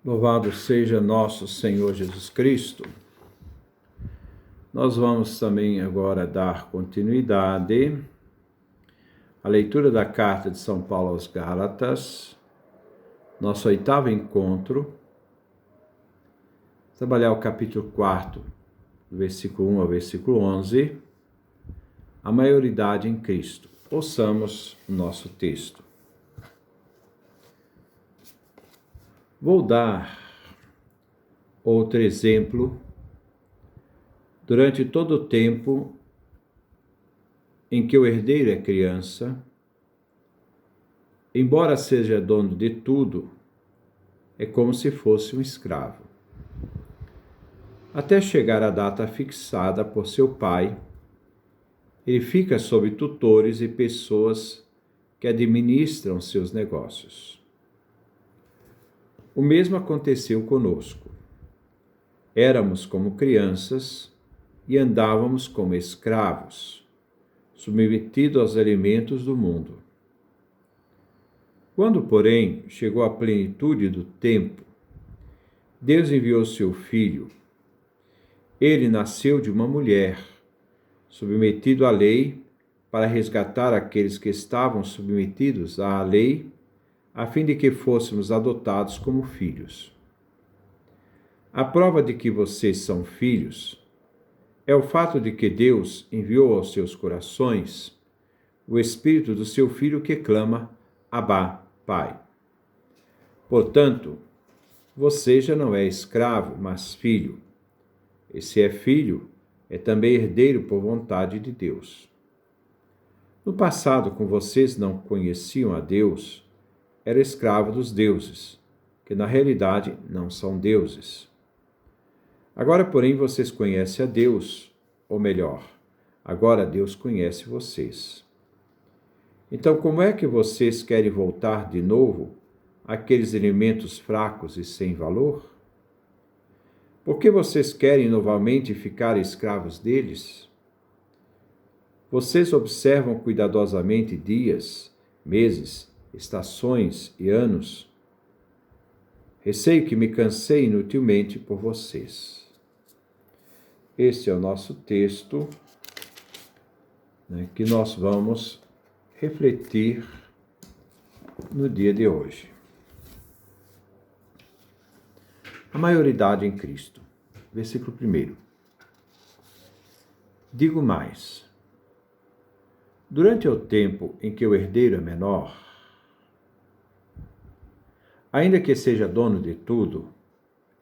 Louvado seja nosso Senhor Jesus Cristo. Nós vamos também agora dar continuidade à leitura da carta de São Paulo aos Gálatas, nosso 8º encontro, trabalhar o capítulo 4, versículo 1 ao versículo 11, a maioridade em Cristo. Ouçamos o nosso texto. Vou dar outro exemplo. Durante todo o tempo em que o herdeiro é criança, embora seja dono de tudo, é como se fosse um escravo. Até chegar a data fixada por seu pai, ele fica sob tutores e pessoas que administram seus negócios. O mesmo aconteceu conosco. Éramos como crianças e andávamos como escravos, submetidos aos elementos do mundo. Quando, porém, chegou a plenitude do tempo, Deus enviou seu Filho. Ele nasceu de uma mulher, submetido à lei, para resgatar aqueles que estavam submetidos à lei, a fim de que fôssemos adotados como filhos. A prova de que vocês são filhos é o fato de que Deus enviou aos seus corações o Espírito do seu Filho que clama, Abá, Pai. Portanto, você já não é escravo, mas filho. E se é filho, é também herdeiro por vontade de Deus. No passado, como vocês não conheciam a Deus, era escravo dos deuses, que na realidade não são deuses. Agora, porém, vocês conhecem a Deus, ou melhor, agora Deus conhece vocês. Então, como é que vocês querem voltar de novo àqueles elementos fracos e sem valor? Por que vocês querem novamente ficar escravos deles? Vocês observam cuidadosamente dias, meses, estações e anos. Receio que me cansei inutilmente por vocês. Este é o nosso texto, que nós vamos refletir no dia de hoje. A maioridade em Cristo. Versículo 1. Digo mais. Durante o tempo em que o herdeiro é menor, ainda que seja dono de tudo,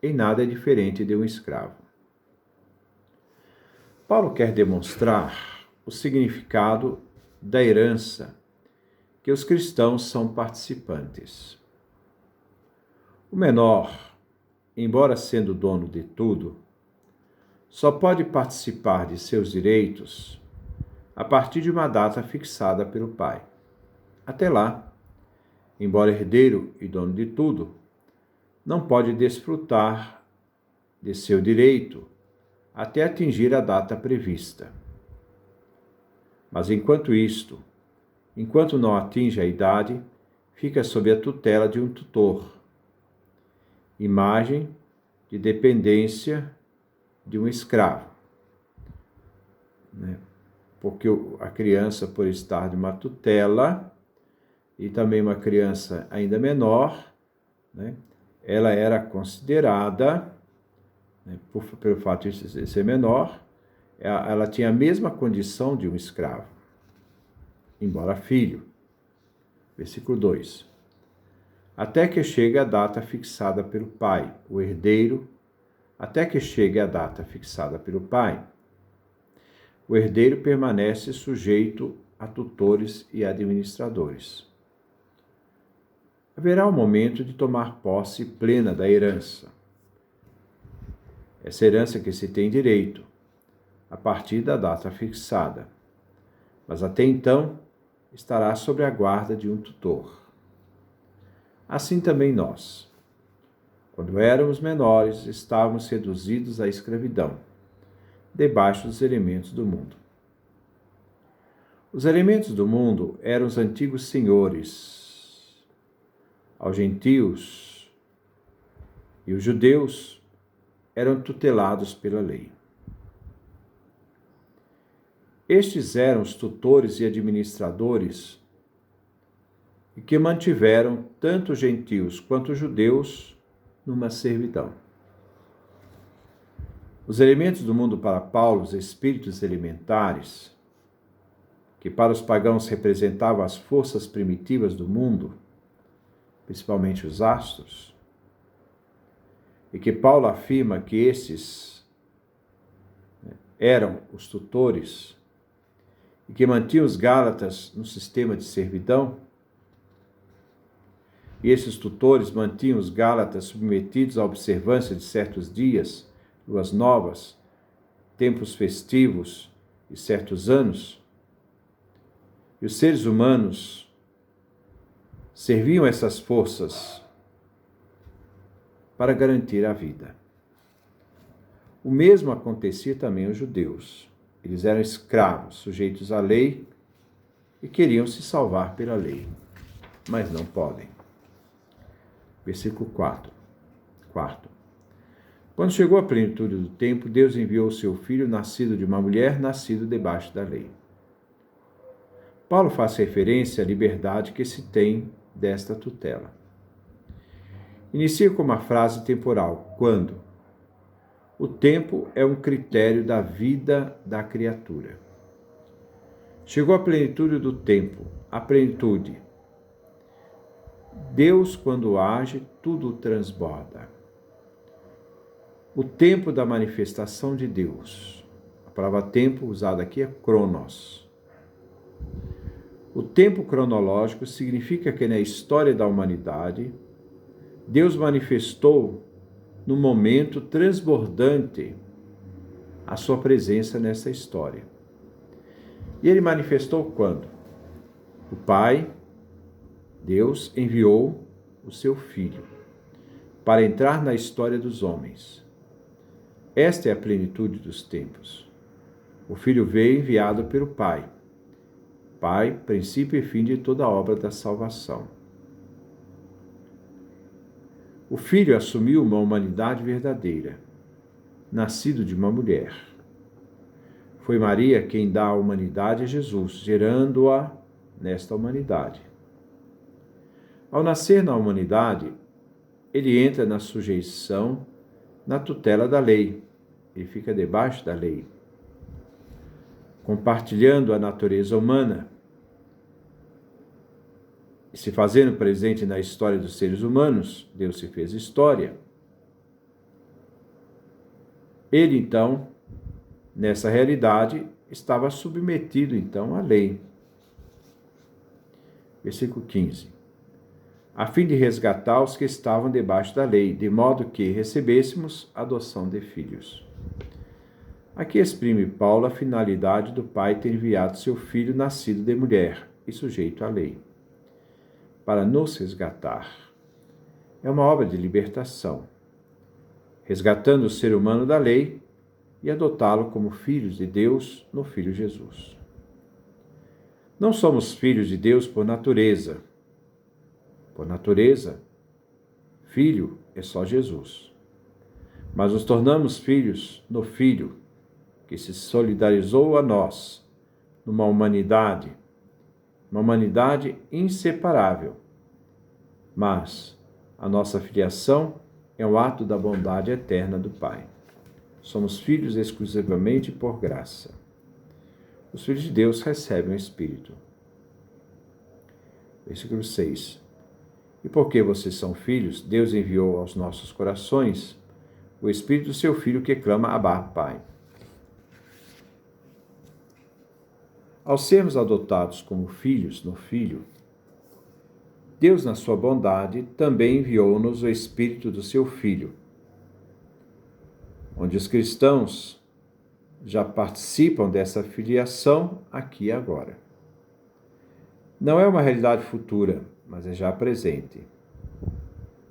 em nada é diferente de um escravo. Paulo quer demonstrar o significado da herança que os cristãos são participantes. O menor, embora sendo dono de tudo, só pode participar de seus direitos a partir de uma data fixada pelo pai. Até lá, embora herdeiro e dono de tudo, não pode desfrutar de seu direito até atingir a data prevista. Mas enquanto não atinge a idade, fica sob a tutela de um tutor, imagem de dependência de um escravo. Porque a criança, por estar de uma tutela, e também uma criança ainda menor, ela era considerada, pelo fato de ser menor, ela tinha a mesma condição de um escravo, embora filho. Versículo 2. Até que chegue a data fixada pelo pai, o herdeiro, até que chegue a data fixada pelo pai, o herdeiro permanece sujeito a tutores e administradores. Haverá um momento de tomar posse plena da herança. Essa herança que se tem direito, a partir da data fixada. Mas até então, estará sob a guarda de um tutor. Assim também nós. Quando éramos menores, estávamos reduzidos à escravidão, debaixo dos elementos do mundo. Os elementos do mundo eram os antigos senhores. Aos gentios, e os judeus eram tutelados pela lei. Estes eram os tutores e administradores e que mantiveram tanto os gentios quanto os judeus numa servidão. Os elementos do mundo para Paulo, os espíritos elementares, que para os pagãos representavam as forças primitivas do mundo, principalmente os astros, e que Paulo afirma que esses eram os tutores e que mantinham os gálatas no sistema de servidão, e esses tutores mantinham os gálatas submetidos à observância de certos dias, luas novas, tempos festivos e certos anos. E os seres humanos serviam essas forças para garantir a vida. O mesmo acontecia também aos judeus. Eles eram escravos, sujeitos à lei e queriam se salvar pela lei, mas não podem. Versículo 4. Quando chegou a plenitude do tempo, Deus enviou o seu filho, nascido de uma mulher, nascido debaixo da lei. Paulo faz referência à liberdade que se tem desta tutela. Inicia com uma frase temporal, quando o tempo é um critério da vida da criatura. Chegou a plenitude do tempo, a plenitude. Deus, quando age, tudo transborda. O tempo da manifestação de Deus. A palavra tempo usada aqui é cronos. O tempo cronológico significa que na história da humanidade, Deus manifestou no momento transbordante a sua presença nessa história. E ele manifestou quando? O Pai, Deus, enviou o seu Filho para entrar na história dos homens. Esta é a plenitude dos tempos. O Filho veio enviado pelo Pai. Pai, princípio e fim de toda a obra da salvação. O Filho assumiu uma humanidade verdadeira, nascido de uma mulher. Foi Maria quem dá a humanidade a Jesus, gerando-a nesta humanidade. Ao nascer na humanidade, ele entra na sujeição, na tutela da lei. Ele fica debaixo da lei, compartilhando a natureza humana e se fazendo presente na história dos seres humanos. Deus se fez história. Ele, então, nessa realidade, estava submetido, então, à lei. Versículo 15. A fim de resgatar os que estavam debaixo da lei, de modo que recebêssemos adoção de filhos. Aqui exprime Paulo a finalidade do Pai ter enviado seu Filho nascido de mulher e sujeito à lei, para nos resgatar. É uma obra de libertação, resgatando o ser humano da lei e adotá-lo como filhos de Deus no Filho Jesus. Não somos filhos de Deus por natureza. Por natureza, filho é só Jesus. Mas nos tornamos filhos no Filho, que se solidarizou a nós, numa humanidade inseparável. Mas a nossa filiação é um ato da bondade eterna do Pai. Somos filhos exclusivamente por graça. Os filhos de Deus recebem o Espírito. Versículo 6. E porque vocês são filhos, Deus enviou aos nossos corações o Espírito do seu Filho que clama Abá, Pai. Ao sermos adotados como filhos no Filho, Deus, na sua bondade, também enviou-nos o Espírito do seu Filho, onde os cristãos já participam dessa filiação aqui e agora. Não é uma realidade futura, mas é já presente.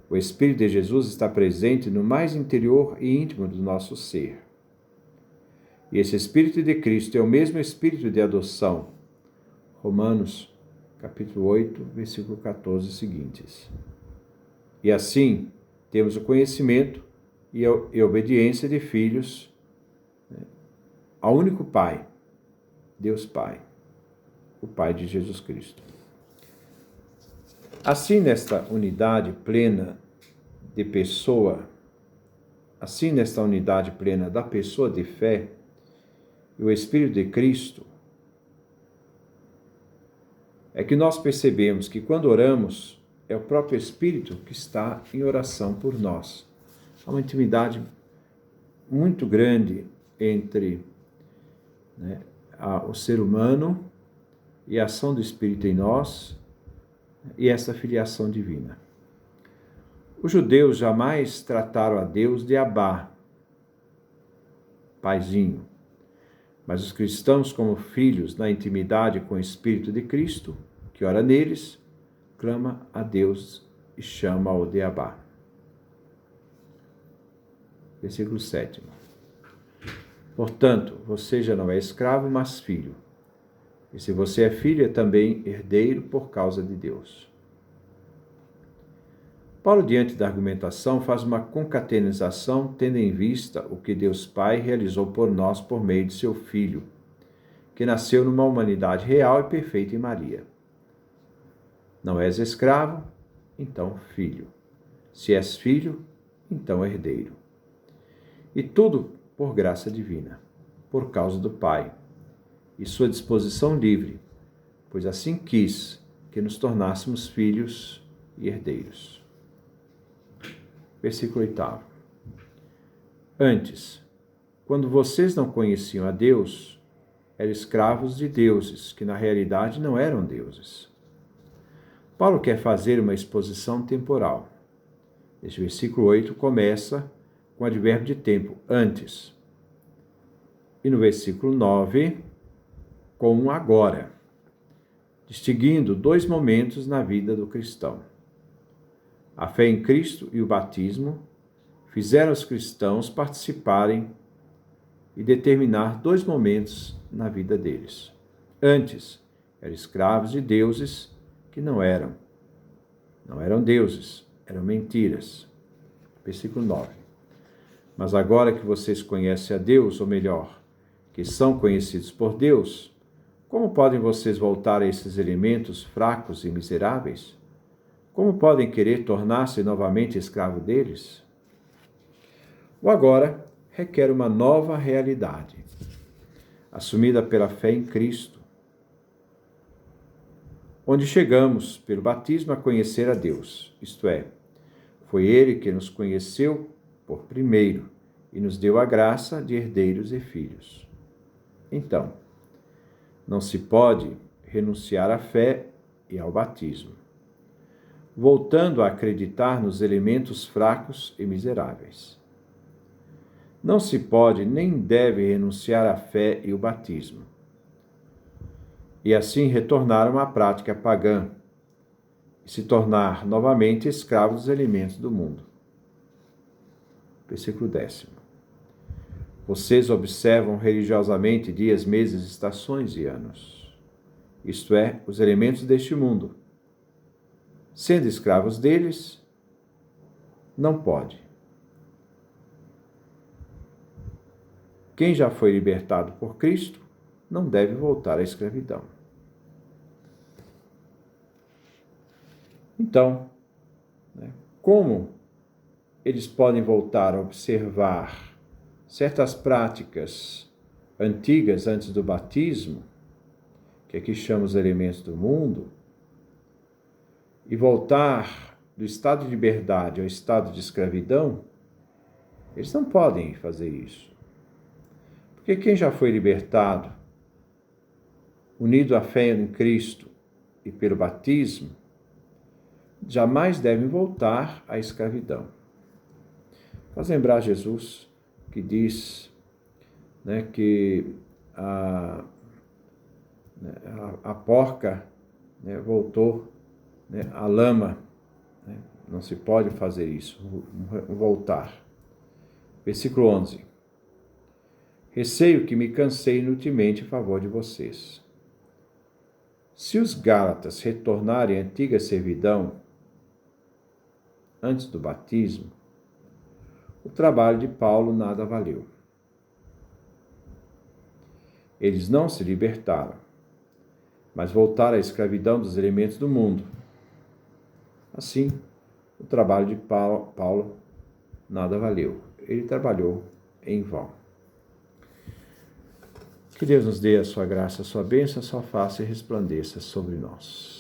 O Espírito de Jesus está presente no mais interior e íntimo do nosso ser. E esse Espírito de Cristo é o mesmo Espírito de adoção. Romanos, capítulo 8, versículo 14 seguintes. E assim, temos o conhecimento e a obediência de filhos, né, ao único Pai, Deus Pai, o Pai de Jesus Cristo. Assim, nesta unidade plena de pessoa, assim nesta unidade plena da pessoa de fé e o Espírito de Cristo, é que nós percebemos que quando oramos, é o próprio Espírito que está em oração por nós. Há uma intimidade muito grande entre, né, o ser humano e a ação do Espírito em nós e essa filiação divina. Os judeus jamais trataram a Deus de Abá, paizinho, mas os cristãos, como filhos na intimidade com o Espírito de Cristo, que ora neles, clama a Deus e chama-o de Abá. Versículo 7. Portanto, você já não é escravo, mas filho. E se você é filho, é também herdeiro por causa de Deus. Paulo, diante da argumentação, faz uma concatenação tendo em vista o que Deus Pai realizou por nós por meio de seu Filho, que nasceu numa humanidade real e perfeita em Maria. Não és escravo, então filho. Se és filho, então herdeiro. E tudo por graça divina, por causa do Pai, e sua disposição livre, pois assim quis que nos tornássemos filhos e herdeiros. Versículo 8. Antes, quando vocês não conheciam a Deus, eram escravos de deuses, que na realidade não eram deuses. Paulo quer fazer uma exposição temporal. Este versículo 8 começa com o advérbio de tempo, antes. E no versículo 9, com um agora, distinguindo dois momentos na vida do cristão. A fé em Cristo e o batismo fizeram os cristãos participarem e determinar dois momentos na vida deles. Antes, eram escravos de deuses que não eram deuses, eram mentiras. Versículo 9. Mas agora que vocês conhecem a Deus, ou melhor, que são conhecidos por Deus, como podem vocês voltar a esses elementos fracos e miseráveis? Como podem querer tornar-se novamente escravo deles? O agora requer uma nova realidade, assumida pela fé em Cristo, onde chegamos, pelo batismo, a conhecer a Deus, isto é, foi Ele que nos conheceu por primeiro e nos deu a graça de herdeiros e filhos. Então, não se pode renunciar à fé e ao batismo, voltando a acreditar nos elementos fracos e miseráveis. Não se pode nem deve renunciar à fé e o batismo, e assim retornar a uma prática pagã e se tornar novamente escravo dos elementos do mundo. Versículo 10. Vocês observam religiosamente dias, meses, estações e anos, isto é, os elementos deste mundo. Sendo escravos deles, não pode. Quem já foi libertado por Cristo não deve voltar à escravidão. Então, como eles podem voltar a observar certas práticas antigas antes do batismo, que aqui chama os elementos do mundo, e voltar do estado de liberdade ao estado de escravidão? Eles não podem fazer isso. Porque quem já foi libertado, unido à fé em Cristo e pelo batismo, jamais devem voltar à escravidão. Faz lembrar Jesus que diz, que a porca, voltou, à lama. Não se pode fazer isso, voltar. Versículo 11. Receio que me cansei inutilmente em favor de vocês. Se os Gálatas retornarem à antiga servidão, antes do batismo, o trabalho de Paulo nada valeu. Eles não se libertaram, mas voltaram à escravidão dos elementos do mundo. Assim, o trabalho de Paulo nada valeu. Ele trabalhou em vão. Que Deus nos dê a sua graça, a sua bênção, a sua face e resplandeça sobre nós.